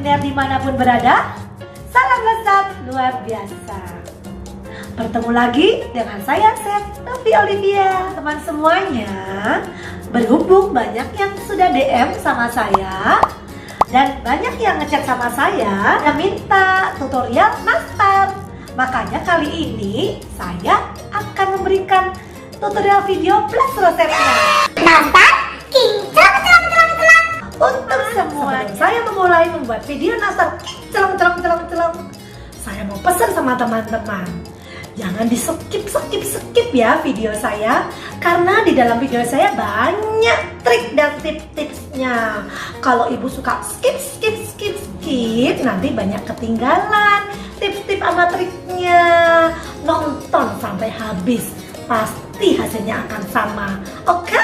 kuliner dimanapun berada. Salam lezat luar biasa. Bertemu lagi dengan saya Chef Novi Olivia. Teman semuanya, berhubung banyak yang sudah DM sama saya dan banyak yang ngechat sama saya yang minta tutorial nastar. Makanya kali ini saya akan memberikan tutorial video plus resepnya nastar kinclong. untuk semua. Saya memulai membuat video nastar kinclong. Saya mau pesan sama teman-teman, jangan di skip ya video saya, karena di dalam video saya banyak trik dan tips-tipsnya. Kalau ibu suka skip, nanti banyak ketinggalan tips-tips sama triknya. Nonton sampai habis, pasti hasilnya akan sama. Oke?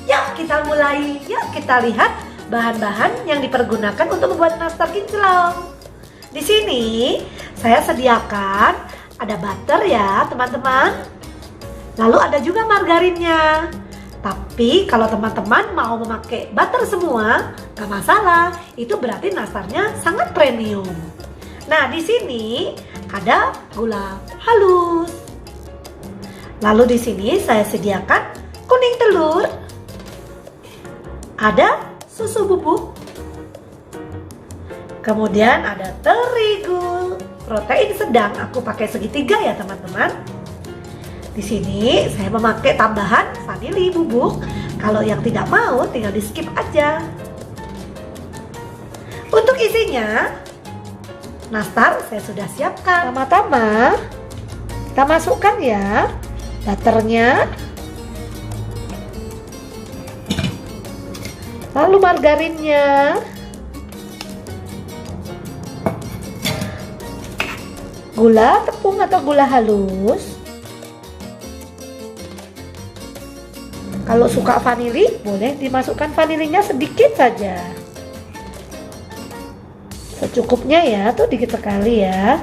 Yuk kita mulai. Yuk kita lihat bahan-bahan yang dipergunakan untuk membuat nastar kinclong. Di sini saya sediakan ada butter ya teman-teman. Lalu ada juga margarinnya. Tapi kalau teman-teman mau memakai butter semua, gak masalah. Itu berarti nastarnya sangat premium. Nah, di sini ada gula halus. Lalu di sini saya sediakan kuning telur. Ada susu bubuk. Kemudian ada terigu. Protein sedang aku pakai segitiga ya teman-teman. Di sini saya memakai tambahan vanili bubuk. Kalau yang tidak mau tinggal di skip aja. Untuk isinya, nastar saya sudah siapkan. Pertama-tama kita masukkan ya butternya, lalu margarinnya, gula tepung atau gula halus. Kalau suka vanili, boleh dimasukkan vanilinya sedikit saja. Secukupnya ya, tuh dikit sekali ya.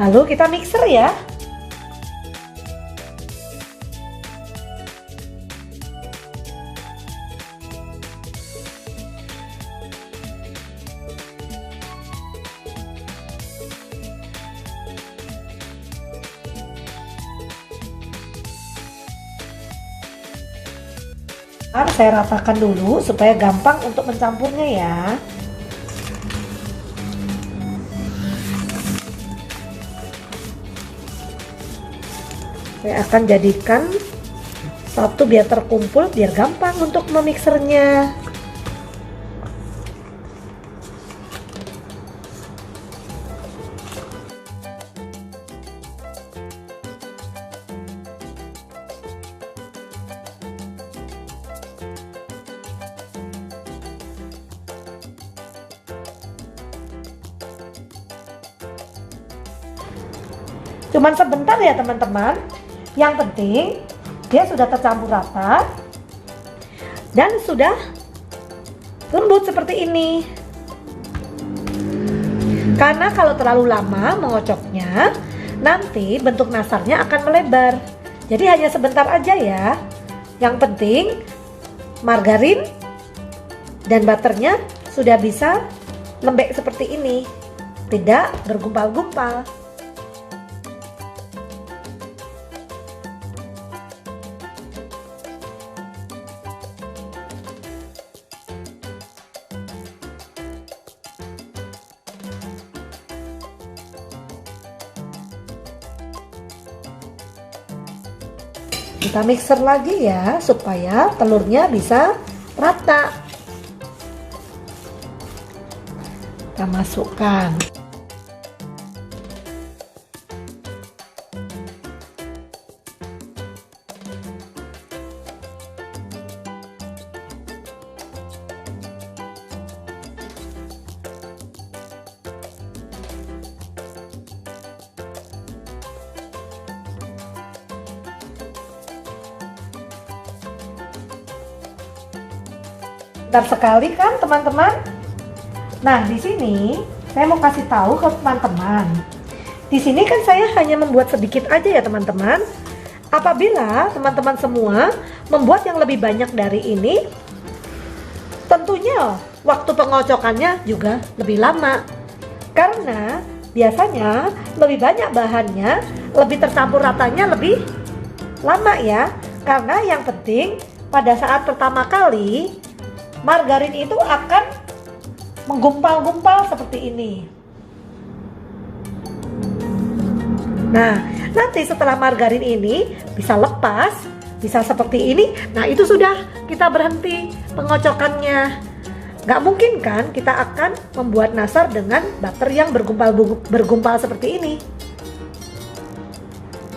Lalu kita mixer ya. Saya ratakan dulu supaya gampang untuk mencampurnya ya. Saya akan jadikan satu biar terkumpul, biar gampang untuk memixernya. Cuman sebentar ya teman-teman. Yang penting dia sudah tercampur rata dan sudah lembut seperti ini. Karena kalau terlalu lama mengocoknya, nanti bentuk nastarnya akan melebar. Jadi hanya sebentar aja ya. Yang penting margarin dan butternya sudah bisa lembek seperti ini, tidak bergumpal-gumpal. Kita mixer lagi ya supaya telurnya bisa rata. Kita masukkan. Bentar sekali kan teman-teman. Nah, di sini saya mau kasih tahu ke teman-teman. Di sini kan saya hanya membuat sedikit aja ya teman-teman. Apabila teman-teman semua membuat yang lebih banyak dari ini, Tentunya waktu pengocokannya juga lebih lama, karena biasanya lebih banyak bahannya, lebih tercampur ratanya lebih lama ya. Karena yang penting pada saat pertama kali margarin itu akan menggumpal-gumpal seperti ini. Nah, nanti setelah margarin ini bisa lepas, bisa seperti ini, nah itu sudah kita berhenti pengocokannya. Gak mungkin kan kita akan membuat nastar dengan butter yang bergumpal seperti ini.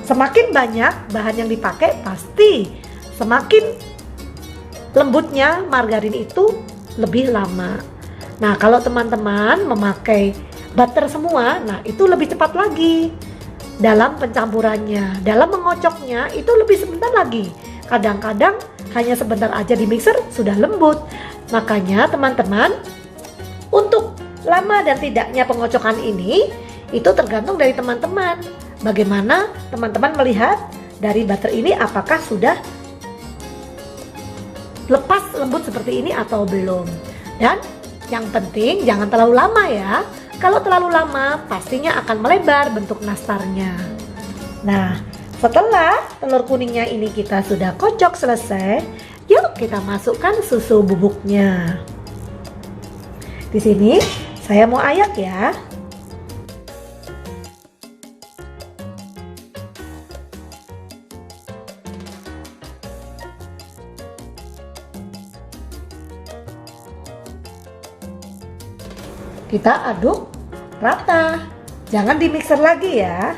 Semakin banyak bahan yang dipakai, pasti semakin lembutnya margarin itu lebih lama. Nah, kalau teman-teman memakai butter semua, nah itu lebih cepat lagi dalam pencampurannya, dalam mengocoknya itu lebih sebentar lagi. Kadang-kadang hanya sebentar aja di mixer sudah lembut. Makanya teman-teman, untuk lama dan tidaknya pengocokan ini itu tergantung dari teman-teman. Bagaimana teman-teman melihat dari butter ini, apakah sudah lepas lembut seperti ini atau belum. Dan yang penting jangan terlalu lama ya. Kalau terlalu lama pastinya akan melebar bentuk nastarnya. Nah, setelah telur kuningnya ini kita sudah kocok selesai, yuk kita masukkan susu bubuknya. Di sini saya mau ayak ya. Kita aduk rata, jangan di mixer lagi ya.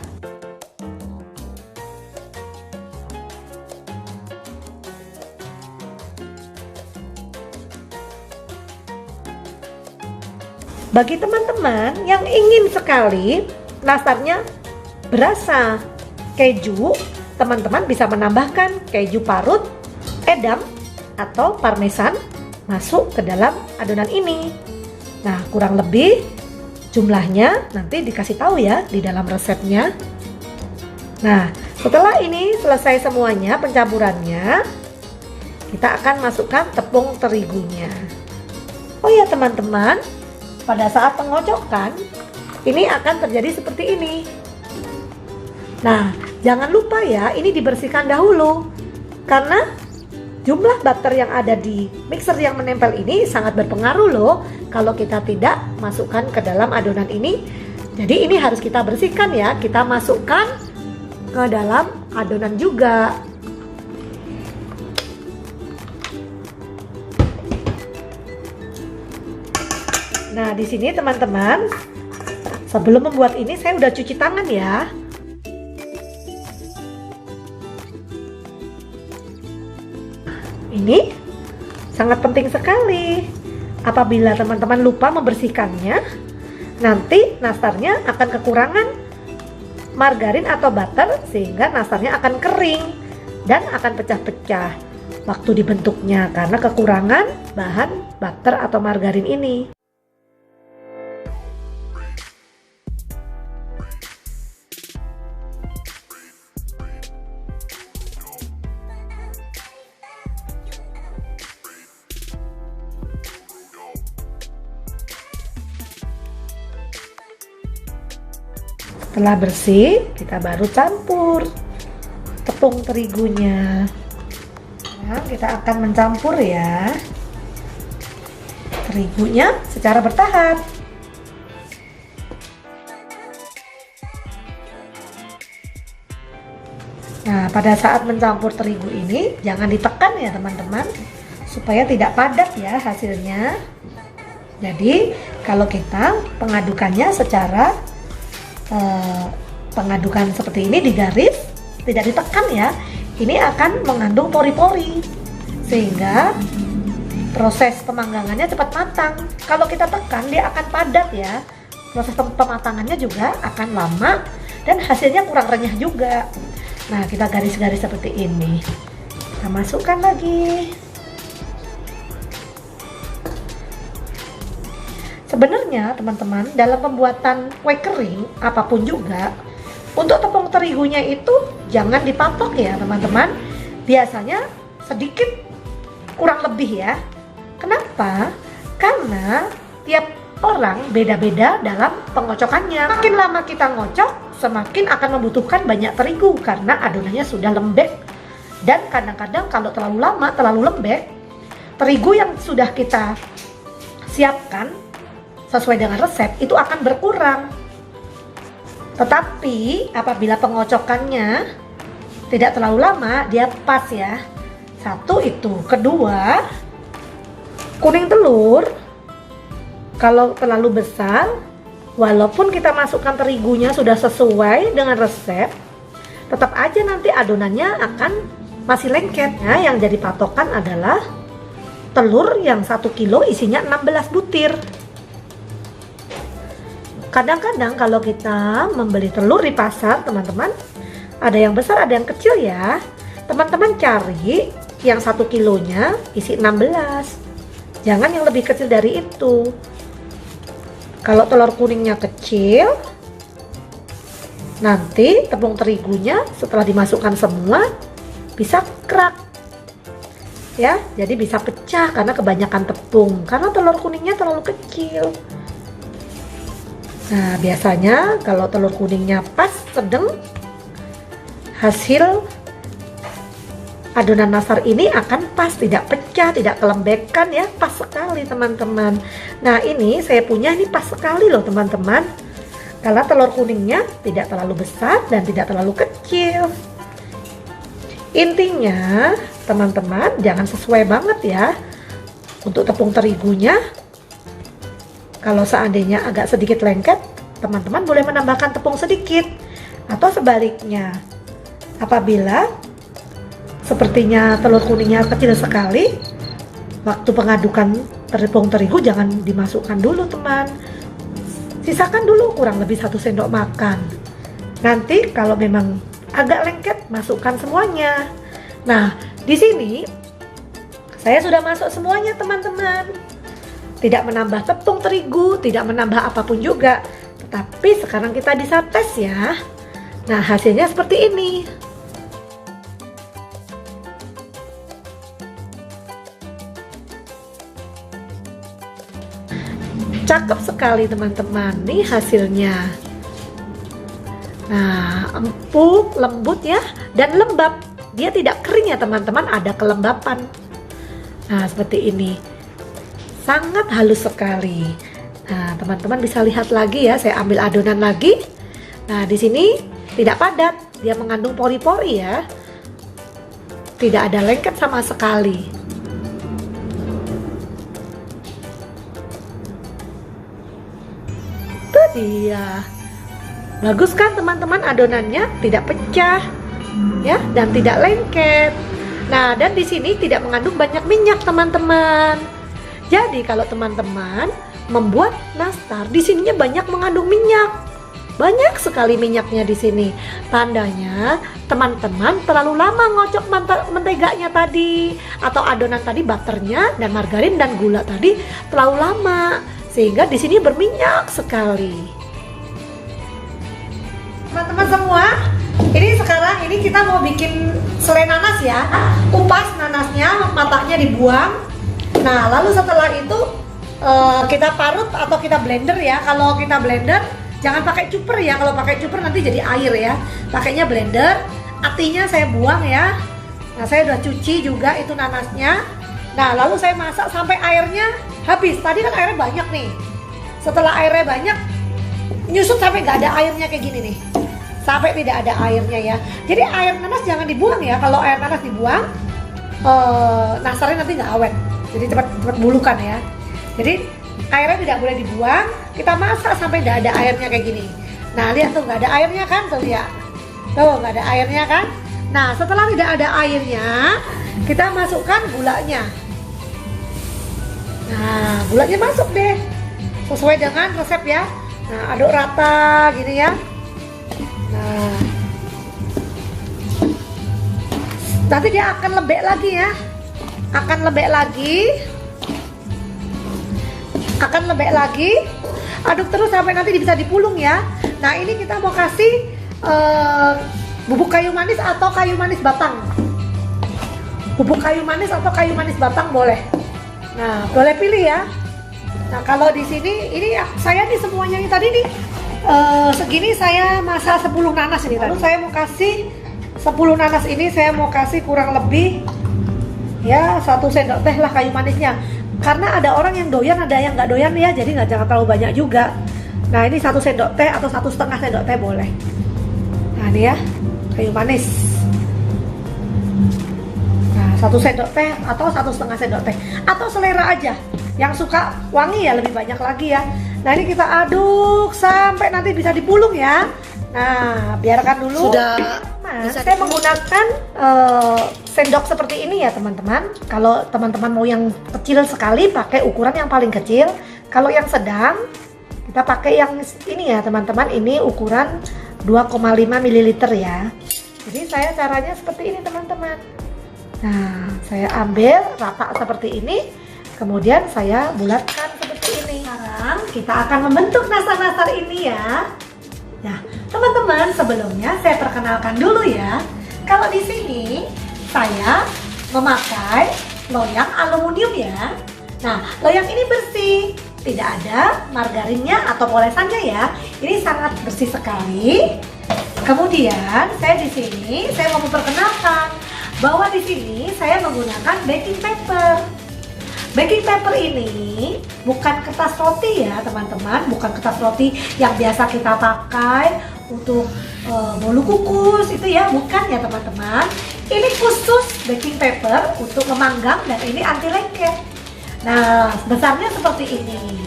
Bagi teman-teman yang ingin sekali nastarnya berasa keju, teman-teman bisa menambahkan keju parut, edam, atau parmesan masuk ke dalam adonan ini. Nah, kurang lebih jumlahnya nanti dikasih tahu ya di dalam resepnya. Nah, setelah ini selesai semuanya pencampurannya, kita akan masukkan tepung terigunya. Oh ya teman-teman, pada saat pengocokan ini akan terjadi seperti ini. Nah, jangan lupa ya, ini dibersihkan dahulu karena jumlah butter yang ada di mixer yang menempel ini sangat berpengaruh loh kalau kita tidak masukkan ke dalam adonan ini. Jadi ini harus kita bersihkan ya, kita masukkan ke dalam adonan juga. Nah, di sini teman-teman, sebelum membuat ini saya udah cuci tangan ya. Ini sangat penting sekali. Apabila teman-teman lupa membersihkannya, nanti nastarnya akan kekurangan margarin atau butter sehingga nastarnya akan kering dan akan pecah-pecah waktu dibentuknya karena kekurangan bahan butter atau margarin ini. Setelah bersih, kita baru campur tepung terigunya. Nah, kita akan mencampur ya terigunya secara bertahap. Nah, pada saat mencampur terigu ini jangan ditekan ya teman-teman, supaya tidak padat ya hasilnya. Jadi kalau kita pengadukannya secara pengadukan seperti ini di garis, tidak ditekan ya, ini akan mengandung pori-pori sehingga proses pemanggangannya cepat matang. Kalau kita tekan dia akan padat ya, proses pematangannya juga akan lama dan hasilnya kurang renyah juga. Nah, kita garis-garis seperti ini, kita masukkan lagi. Sebenarnya teman-teman, dalam pembuatan kue kering apapun juga, untuk tepung terigunya itu jangan dipatok ya teman-teman. Biasanya sedikit kurang lebih ya. Kenapa? Kenapa? Karena tiap orang beda-beda dalam pengocokannya. Makin lama kita ngocok, semakin akan membutuhkan banyak terigu karena adonannya sudah lembek. Dan kadang-kadang kalau terlalu lama, terlalu lembek, terigu yang sudah kita siapkan sesuai dengan resep itu akan berkurang. Tetapi apabila pengocokannya tidak terlalu lama, dia pas ya. Satu itu. Kedua, kuning telur kalau terlalu besar, walaupun kita masukkan terigunya sudah sesuai dengan resep, tetap aja nanti adonannya akan masih lengket. Nah, yang jadi patokan adalah telur yang 1 kilo isinya 16 butir. Kadang-kadang kalau kita membeli telur di pasar, teman-teman, ada yang besar, ada yang kecil ya. Teman-teman cari yang 1 kilonya isi 16. Jangan yang lebih kecil dari itu. Kalau telur kuningnya kecil, nanti tepung terigunya setelah dimasukkan semua bisa kerak. Ya, jadi bisa pecah karena kebanyakan tepung. Karena telur kuningnya terlalu kecil. Nah, biasanya kalau telur kuningnya pas, sedang, hasil adonan nastar ini akan pas, tidak pecah, tidak kelembekan ya, pas sekali teman-teman. Nah, ini saya punya ini pas sekali loh teman-teman. Karena telur kuningnya tidak terlalu besar dan tidak terlalu kecil. Intinya, teman-teman jangan sesuai banget ya. Untuk tepung terigunya, kalau seandainya agak sedikit lengket, teman-teman boleh menambahkan tepung sedikit. Atau sebaliknya, apabila sepertinya telur kuningnya kecil sekali, waktu pengadukan tepung terigu jangan dimasukkan dulu teman. Sisakan dulu kurang lebih 1 sendok makan. Nanti kalau memang agak lengket, masukkan semuanya. Nah, di sini saya sudah masuk semuanya teman-teman. Tidak menambah tepung terigu, tidak menambah apapun juga. Tetapi sekarang kita bisa tes ya. Nah, hasilnya seperti ini. Cakep sekali teman-teman. Nih hasilnya. Nah, empuk, lembut ya, dan lembab. Dia tidak kering ya teman-teman, ada kelembapan. Nah, seperti ini. Sangat halus sekali. Nah, teman-teman bisa lihat lagi ya, saya ambil adonan lagi. Nah, di sini tidak padat, dia mengandung pori-pori ya. Tidak ada lengket sama sekali. Itu dia. Bagus kan teman-teman, adonannya tidak pecah ya, dan tidak lengket. Nah, dan di sini tidak mengandung banyak minyak teman-teman. Jadi kalau teman-teman membuat nastar, di sininya banyak mengandung minyak. Banyak sekali minyaknya di sini. Tandanya teman-teman terlalu lama ngocok menteganya tadi, atau adonan tadi, butternya dan margarin dan gula tadi terlalu lama, sehingga di sini berminyak sekali. Teman-teman semua, ini sekarang kita mau bikin selai nanas ya. Kupas nanasnya, matanya dibuang. Nah, lalu setelah itu kita parut atau kita blender ya. Kalau kita blender jangan pakai chopper ya. Kalau pakai chopper nanti jadi air ya. Pakainya blender. Atinya saya buang ya. Nah, saya udah cuci juga itu nanasnya. Nah, lalu saya masak sampai airnya habis. Tadi kan airnya banyak nih. Setelah airnya banyak, nyusut sampai nggak ada airnya kayak gini nih. Sampai tidak ada airnya ya. Jadi air nanas jangan dibuang ya. Kalau air nanas dibuang, nastarnya nanti nggak awet. Jadi cepat bulukan ya. Jadi airnya tidak boleh dibuang. Kita masak sampai tidak ada airnya kayak gini. Nah, lihat tuh nggak ada airnya kan, tuh lihat. Tuh nggak ada airnya kan. Nah, setelah tidak ada airnya, kita masukkan gulanya. Nah, gulanya masuk deh, sesuai dengan resep ya. Nah, aduk rata gini ya. Nah, nanti dia akan lembek lagi ya. Akan lembek lagi. Aduk terus sampai nanti bisa dipulung ya. Nah, ini kita mau kasih bubuk kayu manis atau kayu manis batang. Bubuk kayu manis atau kayu manis batang boleh. Nah, boleh pilih ya. Nah, kalau di sini ini saya nih semuanya ini tadi nih segini saya masak 10 nanas ini. Lalu saya mau kasih 10 nanas ini saya mau kasih kurang lebih ya 1 sendok teh lah kayu manisnya. Karena ada orang yang doyan, ada yang nggak doyan ya, jadi nggak jangan terlalu banyak juga. Nah, ini 1 sendok teh atau 1,5 sendok teh boleh. Nah, ini ya kayu manis. Nah, 1 sendok teh atau 1,5 sendok teh atau selera aja. Yang suka wangi ya lebih banyak lagi ya. Nah, ini kita aduk sampai nanti bisa dipulung ya. Nah, biarkan dulu. Sudah. Saya menggunakan sendok seperti ini ya teman-teman. Kalau teman-teman mau yang kecil sekali pakai ukuran yang paling kecil. Kalau yang sedang kita pakai yang ini ya teman-teman. Ini ukuran 2,5 ml ya. Jadi saya caranya seperti ini teman-teman. Nah, saya ambil rata seperti ini, kemudian saya bulatkan seperti ini. Sekarang kita akan membentuk nastar-nastar ini ya. Nah, teman-teman, sebelumnya saya perkenalkan dulu ya. Kalau di sini saya memakai loyang aluminium ya. Nah, loyang ini bersih, tidak ada margarinnya atau polesannya ya. Ini sangat bersih sekali. Kemudian saya di sini saya mau memperkenalkan bahwa di sini saya menggunakan baking paper. Baking paper ini bukan kertas roti ya teman-teman, bukan kertas roti yang biasa kita pakai untuk bolu kukus itu ya, bukan ya teman-teman. Ini khusus baking paper untuk memanggang dan ini anti lengket. Nah, besarnya seperti ini.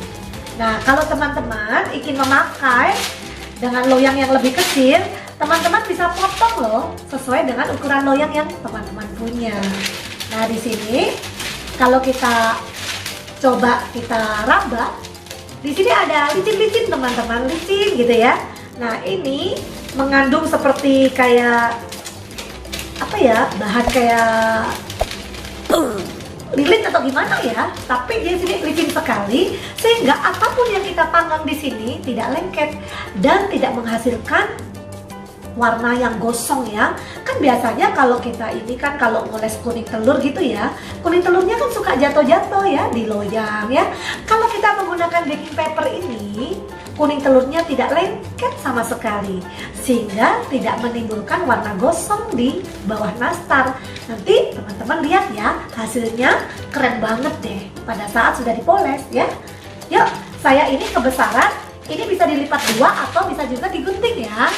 Nah, kalau teman-teman ingin memakai dengan loyang yang lebih kecil, teman-teman bisa potong loh sesuai dengan ukuran loyang yang teman-teman punya. Nah, di sini kalau kita coba kita raba, di sini ada licin-licin teman-teman, licin gitu ya. Nah, ini mengandung seperti kayak apa ya, bahan kayak lilin atau gimana ya, tapi di sini licin sekali sehingga apapun yang kita panggang di sini tidak lengket dan tidak menghasilkan warna yang gosong ya. Kan biasanya kalau kita ini kan kalau ngoles kuning telur gitu ya, kuning telurnya kan suka jatuh-jatuh ya di loyang ya. Kalau kita menggunakan baking paper ini, kuning telurnya tidak lengket sama sekali sehingga tidak menimbulkan warna gosong di bawah nastar. Nanti teman-teman lihat ya, hasilnya keren banget deh pada saat sudah dipoles ya. Yuk, saya ini kebesaran ini bisa dilipat 2 atau bisa juga digunting ya.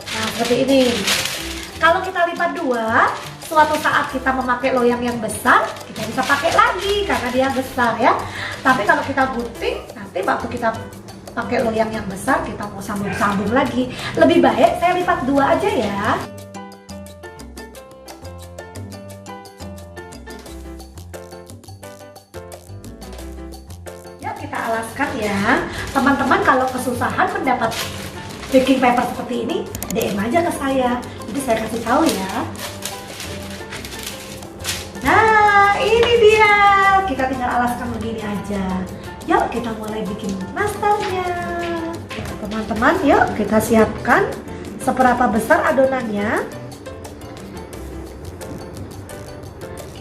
Nah, seperti ini. Kalau kita lipat 2, suatu saat kita memakai loyang yang besar, kita bisa pakai lagi karena dia besar ya. Tapi kalau kita gunting, nanti waktu kita pakai loyang yang besar, kita mau sambung-sambung lagi. Lebih baik saya lipat 2 aja ya. Yuk kita alaskan ya. Teman-teman kalau kesusahan mendapat baking paper seperti ini, DM aja ke saya. Jadi saya kasih tahu ya. Nah, ini dia. Kita tinggal alaskan begini aja. Yuk kita mulai bikin nastarnya. Teman-teman, yuk kita siapkan seberapa besar adonannya.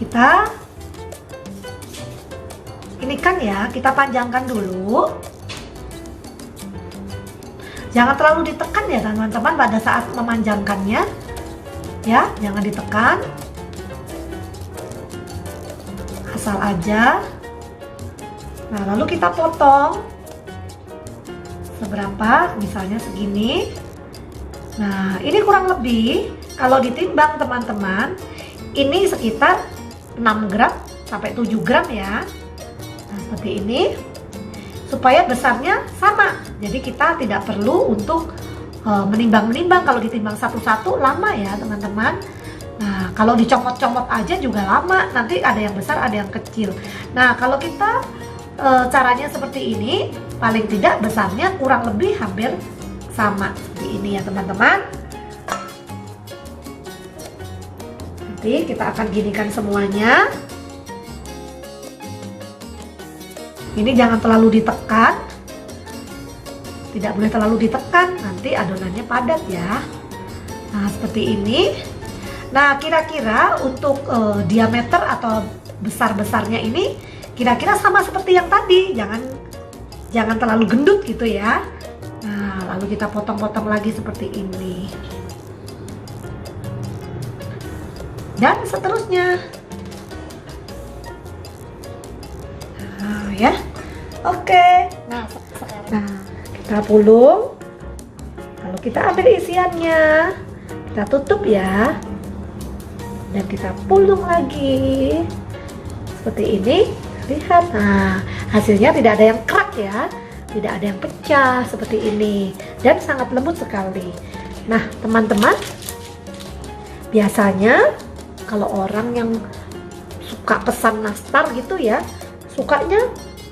Kita ini kan ya, kita panjangkan dulu. Jangan terlalu ditekan ya teman-teman pada saat memanjangkannya ya, jangan ditekan, asal aja. Nah, lalu kita potong seberapa, misalnya segini. Nah, ini kurang lebih kalau ditimbang teman-teman, ini sekitar 6 gram sampai 7 gram ya. Nah, seperti ini. Supaya besarnya sama, jadi kita tidak perlu untuk menimbang-menimbang. Kalau ditimbang satu-satu lama ya teman-teman. Nah, kalau dicomot-comot aja juga lama, nanti ada yang besar ada yang kecil. Nah, kalau kita caranya seperti ini, paling tidak besarnya kurang lebih hampir sama seperti ini ya teman-teman. Nanti kita akan ginikan semuanya. Ini jangan terlalu ditekan, tidak boleh terlalu ditekan, nanti adonannya padat ya. Nah, seperti ini. Nah, kira-kira untuk diameter atau besar-besarnya ini kira-kira sama seperti yang tadi, jangan terlalu gendut gitu ya. Nah, lalu kita potong-potong lagi seperti ini. Dan seterusnya. Nah, ya. Oke. Nah, sekarang. Nah, kita pulung. Lalu kita ambil isiannya. Kita tutup ya. Dan kita pulung lagi. Seperti ini. Lihat. Nah, hasilnya tidak ada yang kerak ya. Tidak ada yang pecah seperti ini. Dan sangat lembut sekali. Nah, teman-teman, biasanya kalau orang yang suka pesan nastar gitu ya, sukanya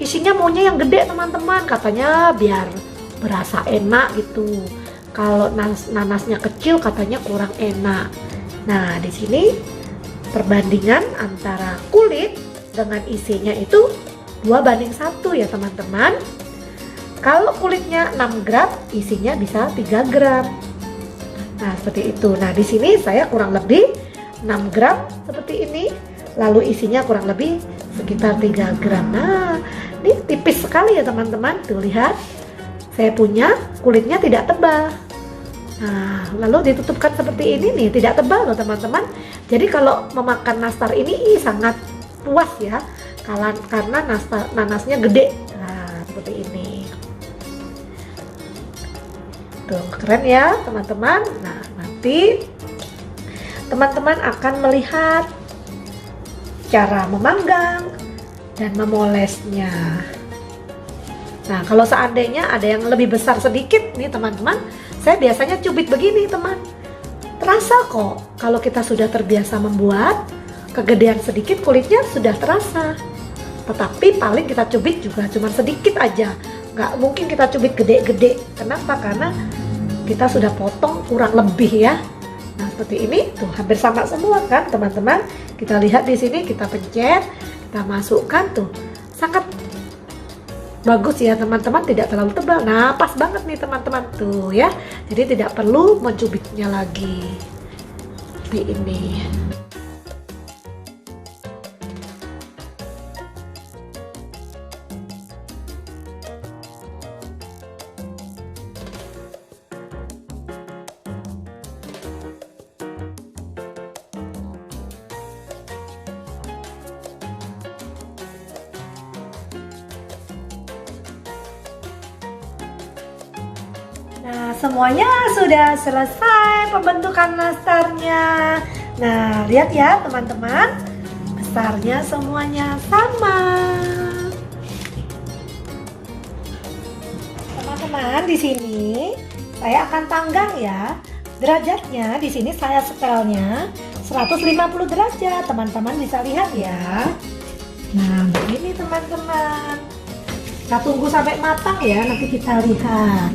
isinya maunya yang gede teman-teman, katanya biar berasa enak gitu. Kalau nanasnya kecil katanya kurang enak. Nah, di sini perbandingan antara kulit dengan isinya itu 2:1 ya teman-teman. Kalau kulitnya 6 gram, isinya bisa 3 gram. Nah, seperti itu. Nah, di sini saya kurang lebih 6 gram seperti ini, lalu isinya kurang lebih sekitar 3 gram. Nah, ini tipis sekali ya teman-teman. Tuh lihat, saya punya kulitnya tidak tebal. Nah, lalu ditutupkan seperti ini nih, tidak tebal loh teman-teman. Jadi kalau memakan nastar ini sangat puas ya, karena nanasnya gede. Nah, seperti ini. Tuh, keren ya teman-teman. Nah, nanti teman-teman akan melihat cara memanggang dan memolesnya. Nah, kalau seandainya ada yang lebih besar sedikit nih teman-teman, saya biasanya cubit begini teman. Terasa kok kalau kita sudah terbiasa membuat, kegedean sedikit kulitnya sudah terasa. Tetapi paling kita cubit juga cuma sedikit aja. Nggak mungkin kita cubit gede-gede. Kenapa? Karena kita sudah potong kurang lebih ya. Nah, seperti ini tuh hampir sama semua kan teman-teman. Kita lihat di sini, kita pencet, kita masukkan tuh. Sangat bagus ya teman-teman, tidak terlalu tebal. Nah, pas banget nih teman-teman tuh ya. Jadi tidak perlu mencubitnya lagi. Seperti ini. Nah, semuanya sudah selesai pembentukan nastarnya. Nah, lihat ya teman-teman, besarnya semuanya sama. Teman-teman, di sini saya akan panggang ya. Derajatnya di sini saya setelnya 150 derajat. Teman-teman bisa lihat ya. Nah, begini teman-teman. Kita tunggu sampai matang ya, nanti kita lihat.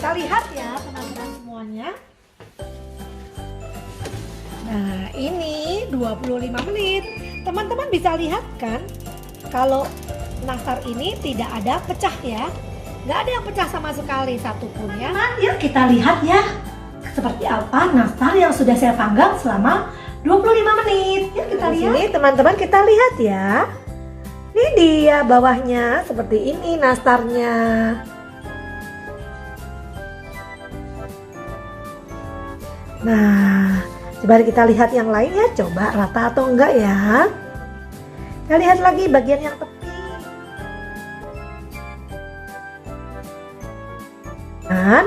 Kita lihat ya teman-teman semuanya. Nah, ini 25 menit. Teman-teman bisa lihat kan, kalau nastar ini tidak ada pecah ya. Nggak ada yang pecah sama sekali satupun ya. Nah, yuk kita lihat ya, seperti apa nastar yang sudah saya panggang selama 25 menit. Yuk kita lihat. Sini teman-teman kita lihat ya. Ini dia bawahnya seperti ini nastarnya. Nah, coba kita lihat yang lain ya, coba rata atau enggak ya. Kita lihat lagi bagian yang tepi. Dan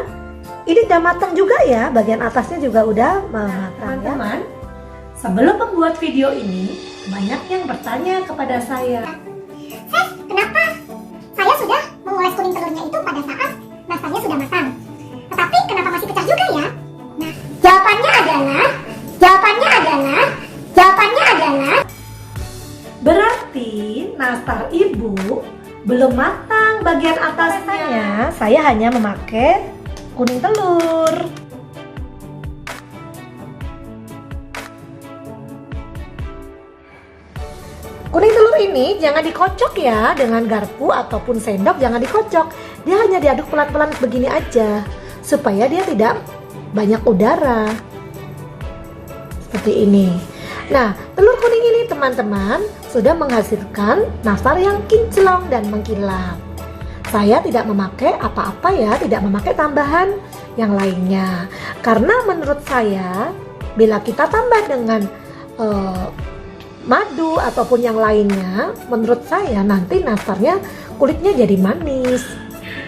ini udah matang juga ya, bagian atasnya juga udah matang. Teman-teman, sebelum membuat video ini, banyak yang bertanya kepada saya. Kenapa saya sudah mengoles kuning telurnya itu pada saat nastarnya sudah matang, tetapi kenapa masih pecah juga ya? Nah, jawabannya adalah Berarti nastar ibu belum matang bagian atasnya. Saya hanya memakai kuning telur. Kuning telur ini jangan dikocok ya dengan garpu ataupun sendok, jangan dikocok. Dia hanya diaduk pelan-pelan begini aja supaya dia tidak banyak udara. Seperti ini. Nah, Telur kuning ini teman-teman sudah menghasilkan nastar yang kinclong dan mengkilap. Saya tidak memakai apa-apa ya, tidak memakai tambahan yang lainnya. Karena menurut saya bila kita tambah dengan madu ataupun yang lainnya, menurut saya nanti nastarnya kulitnya jadi manis.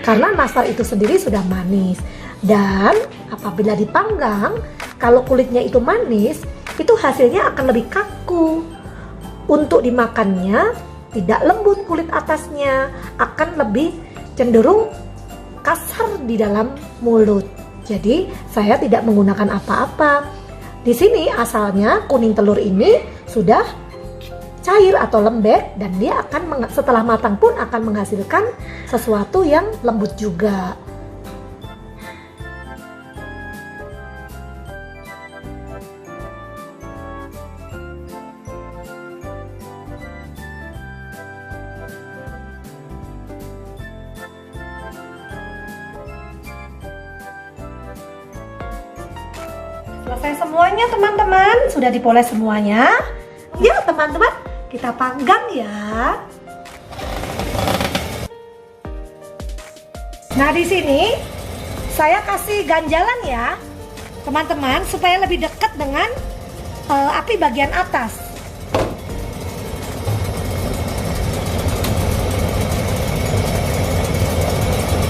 Karena nastar itu sendiri sudah manis. Dan apabila dipanggang, kalau kulitnya itu manis, itu hasilnya akan lebih kaku. Untuk dimakannya tidak lembut kulit atasnya, akan lebih cenderung kasar di dalam mulut. Jadi saya tidak menggunakan apa-apa. Di sini asalnya kuning telur ini sudah cair atau lembek dan dia akan setelah matang pun akan menghasilkan sesuatu yang lembut juga. Selesai semuanya teman-teman, sudah dipoles semuanya. Ya teman-teman, kita panggang ya. Nah di sini saya kasih ganjalan ya teman-teman supaya lebih dekat dengan api bagian atas.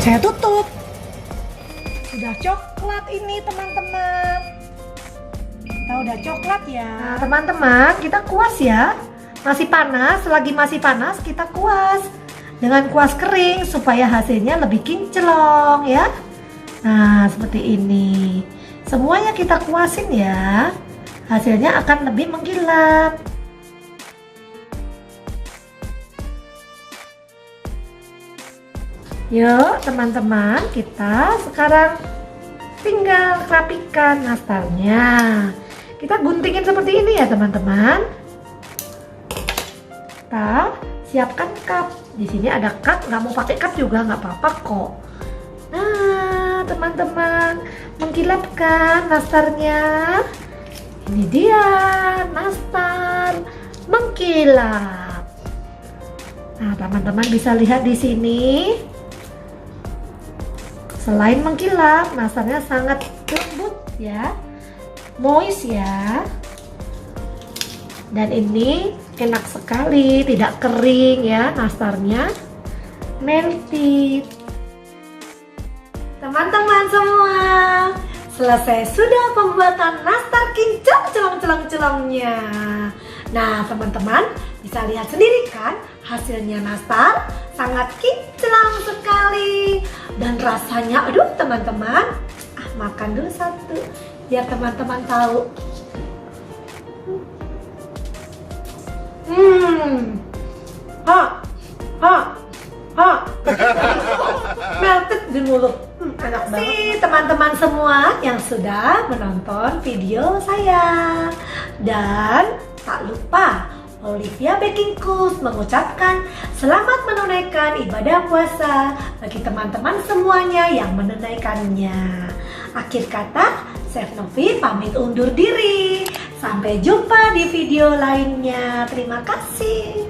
Saya tutup. Sudah coklat ini teman-teman. Kita udah coklat ya. Nah teman-teman, kita kuas ya. Masih panas, selagi masih panas kita kuas dengan kuas kering supaya hasilnya lebih kinclong ya. Nah seperti ini. Semuanya kita kuasin ya. Hasilnya akan lebih mengkilap. Yuk teman-teman, kita sekarang tinggal rapikan nastarnya. Kita guntingin seperti ini ya teman-teman. Kita siapkan cup. Di sini ada cup, nggak mau pakai cup juga nggak apa-apa kok. Nah teman-teman, mengkilapkan nastarnya. Ini dia nastar mengkilap. Nah teman-teman bisa lihat di sini. Selain mengkilap, nastarnya sangat lembut ya, moist ya. Dan ini enak sekali, tidak kering ya, nastarnya melted. Teman-teman semua, selesai sudah pembuatan nastar kinclong celong-celong-celongnya. Nah teman-teman bisa lihat sendiri kan, hasilnya nastar sangat kinclong sekali. Dan rasanya, aduh teman-teman, makan dulu satu biar teman-teman tahu. Melted di mulut. Enak banget. Teman-teman semua yang sudah menonton video saya. Dan tak lupa Olivia Baking Cooks mengucapkan selamat menunaikan ibadah puasa bagi teman-teman semuanya yang menunaikannya. Akhir kata, Chef Novi pamit undur diri. Sampai jumpa di video lainnya. Terima kasih.